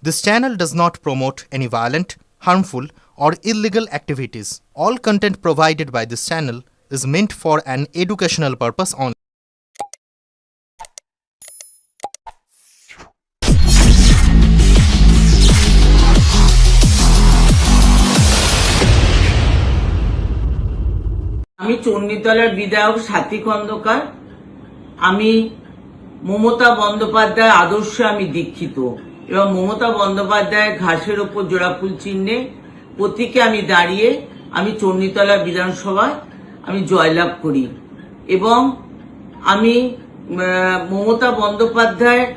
This channel does not promote any violent, harmful, or illegal activities. All content provided by this channel is meant for an educational purpose only. আমি চণ্ডীতলার বিধায়ক সাথী খন্দকার। আমি মমতা বন্দ্যোপাধ্যায় আদর্শে আমি দীক্ষিত এবং মমতা বন্দ্যোপাধ্যায়ের ঘাসের ওপর জোড়াফুল চিহ্নে প্রতীকে আমি দাঁড়িয়ে আমি চণ্ডীতলা বিধানসভায় আমি জয়লাভ করি এবং আমি মমতা বন্দ্যোপাধ্যায়ের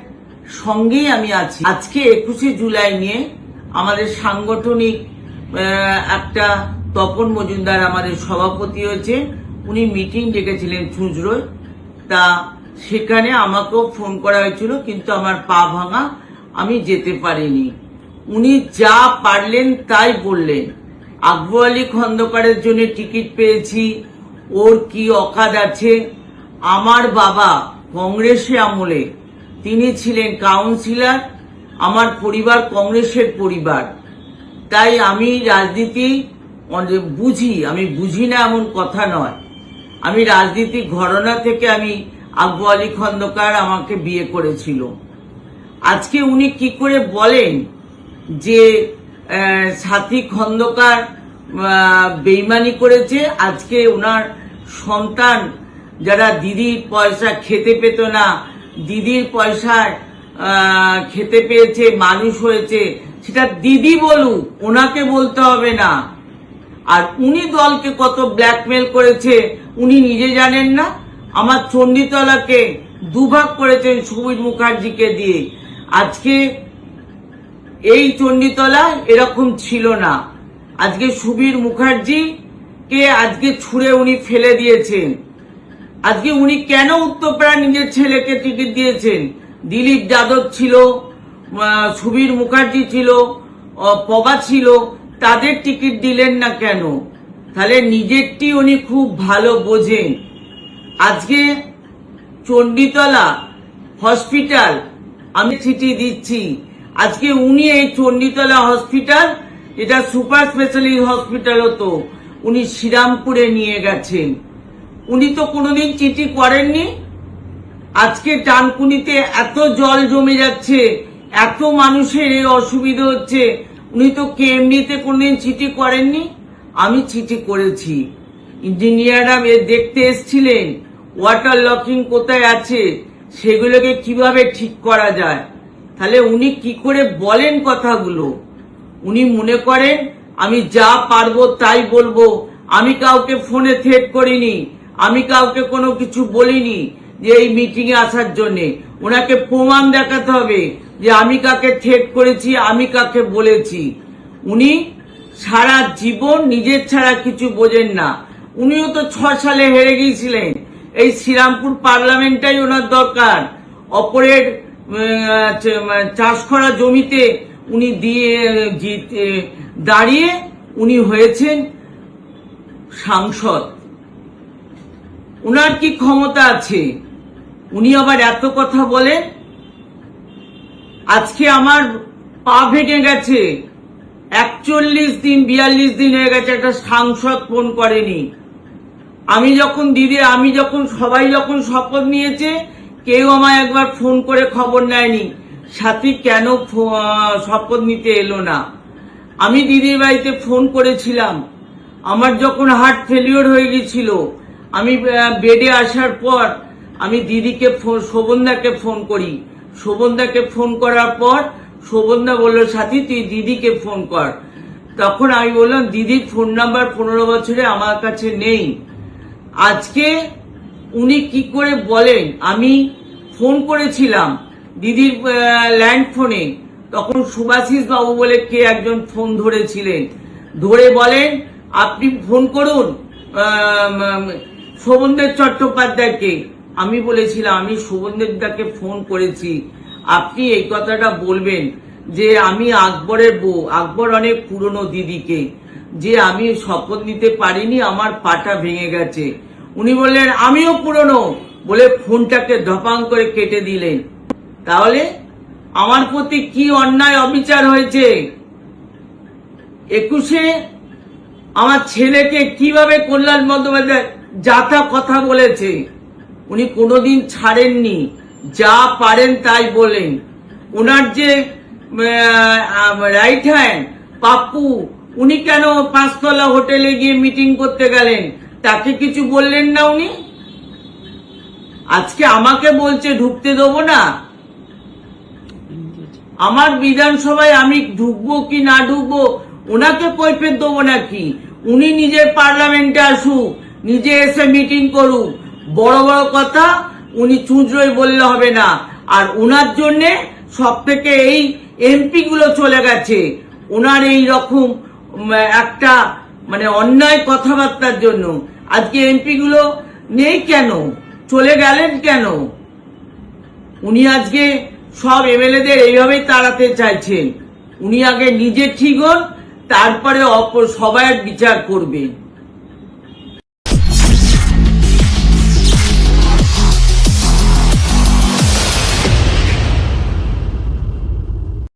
সঙ্গেই আমি আছি। আজকে 21শে জুলাই নিয়ে আমাদের সাংগঠনিক একটা তপন মজুমদার আমাদের সভাপতি হয়েছে, উনি মিটিং ডেকেছিলেন চুঁচড়োয়, তা সেখানে আমাকেও ফোন করা হয়েছিল, কিন্তু আমার পা ভাঙা, আমি যেতে পারিনি। উনি যা পারলেন তাই বললেন। আকবর আলী খন্দকারের জন্য টিকিট পেয়েছি, ওর কি অকাদ আছে। আমার বাবা কংগ্রেসে আমলে তিনি ছিলেন কাউন্সিলর, আমার পরিবার কংগ্রেসের পরিবার, তাই আমি রাজনীতি বুঝি। আমি বুঝি না এমন কথা নয়, আমি রাজনীতি ঘরানা থেকে আমি আকবর আলী খন্দকার আমাকে বিয়ে করেছিল। আজকে উনি কি করে বলেন যে সাথী খন্দকার বেইমানি করেছে। আজকে ওনার সন্তান যারা দিদির পয়সা খেতে পেত না, দিদির পয়সায় খেতে পেয়েছে, মানুষ হয়েছে, সেটা দিদি বলুক, ওনাকে বলতে হবে না। আর উনি দলকে কত ব্ল্যাকমেল করেছে উনি নিজে জানেন না। আমার চণ্ডীতলাকে দুভাগ করেছেন সুবীর মুখার্জিকে দিয়ে। আজকে এই চণ্ডীতলা এরকম ছিল না। আজকে সুবীর মুখার্জিকে আজকে ছুঁড়ে উনি ফেলে দিয়েছেন। আজকে উনি কেন উত্তরপাড়া নিজের ছেলেকে টিকিট দিয়েছেন? দিলীপ যাদব ছিল, সুবীর মুখার্জি ছিল, পবা ছিল, তাদের টিকিট দিলেন না কেন? তাহলে নিজেরটি উনি খুব ভালো বোঝেন। আজকে চণ্ডীতলা হসপিটাল আমি চিঠি দিচ্ছি। আজকে উনি এই চণ্ডীতলা হসপিটাল, এটা সুপার স্পেশালিস্ট হসপিটাল হতো, উনি শ্রীরামপুরে নিয়ে গেছেন। উনি তো কোনোদিন চিঠি করেননি। আজকে ডানকুনিতে এত জল জমে যাচ্ছে, এত মানুষের এই অসুবিধা হচ্ছে, উনি তো কেএমডিতে কোনোদিন চিঠি করেননি। আমি চিঠি করেছি। ইঞ্জিনিয়াররা দেখতে এসেছিলেন ওয়াটার লকিং কোথায় আছে, সেগুলোকে কিভাবে ঠিক করা যায়। তাহলে উনি কি করে বলেন কথাগুলো? উনি মনে করেন আমি যা পারবো তাই বলবো। আমি কাউকে ফোনে থ্রেট করিনি, আমি কাউকে কোনো কিছু বলিনি যে এই মিটিং এ আসার জন্য। ওনাকে প্রমাণ দেখাতে হবে যে আমি কাকে থ্রেট করেছি, আমি কাকে বলেছি। উনি সারা জীবন নিজের ছাড়া কিছু বোঝেন না। উনিও তো 6 সালে হেরে গিয়েছিলেন। এই শ্রীরামপুর পার্লামেন্টটাই ওনার দরকার। অপরের চাষ করা জমিতে উনি দাঁড়িয়ে উনি হয়েছেন সাংসদ। উনার কি ক্ষমতা আছে? উনি আবার এত কথা বলেন। আজকে আমার পা ভেঙে গেছে, 41 দিন 42 দিন হয়ে গেছে, একটা সাংসদ ফোন করেনি। আমি যখন সবাই যখন শপথ নিয়েছে, কেউ আমায় একবার ফোন করে খবর নেয়নি সাথী কেন শপথ নিতে এলো না। আমি দিদির বাড়িতে ফোন করেছিলাম। আমার যখন হার্ট ফেলিওর হয়ে গেছিল, আমি বেডে আসার পর আমি দিদিকে শোভনদাকে ফোন করি। শোভনদাকে ফোন করার পর শোভনদা বলল সাথী তুই দিদিকে ফোন কর। তখন আমি বললাম দিদির ফোন নাম্বার 15 বছরে আমার কাছে নেই। আজকে উনি কি করে বলেন? আমি ফোন করেছিলাম দিদির ল্যান্ড ফোনে, তখন সুভাষিস বাবু বলে কে একজন ফোন ধরেছিলেন, ধরে বলেন আপনি ফোন করুন শোভনদেব চট্টোপাধ্যায়কে। আমি বলেছিলাম আমি শোভনদেবদাকে ফোন করেছি, আপনি এই কথাটা বলবেন যে আমি আকবরের বউ, আকবর অনেক পুরনো দিদিকে, যে আমি শপথ নিতে পারিনি, আমার পাটা ভেঙে গেছে। উনি বললেন আমিও পুরনো, বলে ফোনটাকে ধপাং করে কেটে দিলেন। তাহলে আমার প্রতি কি অন্যায় অবিচার হয়েছে। 21-এ আমার ছেলেকে কিভাবে কল্যাণ বন্দ্যোপাধ্যায় যাতা কথা বলেছে, উনি কোনোদিন ছাড়েননি, যা পারেন তাই বলেন। ওনার যে রাইট হ্যান্ড পাপ্পু, উনি কেন 5তলা হোটেলে গিয়ে মিটিং করতে গেলেন, তাকে কিছু বললেন না উনি? আজকে আমাকে বলছে ঢুকতে দেবো না। আমার বিধানসভায় আমি ঢুকবো কি না ঢুকবো ওনাকে কৈফিয়ত দেবো নাকি? উনি নিজের পার্লামেন্টে আসুক, নিজে এসে মিটিং করুক, বড় বড় কথা উনি চুঁচড়োই বললে হবে না। আর ওনার জন্যে সব থেকে এই এমপি গুলো চলে গেছে, ওনার এই রকম একটা অন্যায় কথাবার্তার জন্য। আজকে এমপি গুলো নেই কেন, চলে গেলেন কেন? উনি আজকে সব এমএলএদের এইভাবেই তাড়াতে চাইছেন। উনি আগে নিজে ঠিক হন, তারপরে সবাই বিচার করবেন।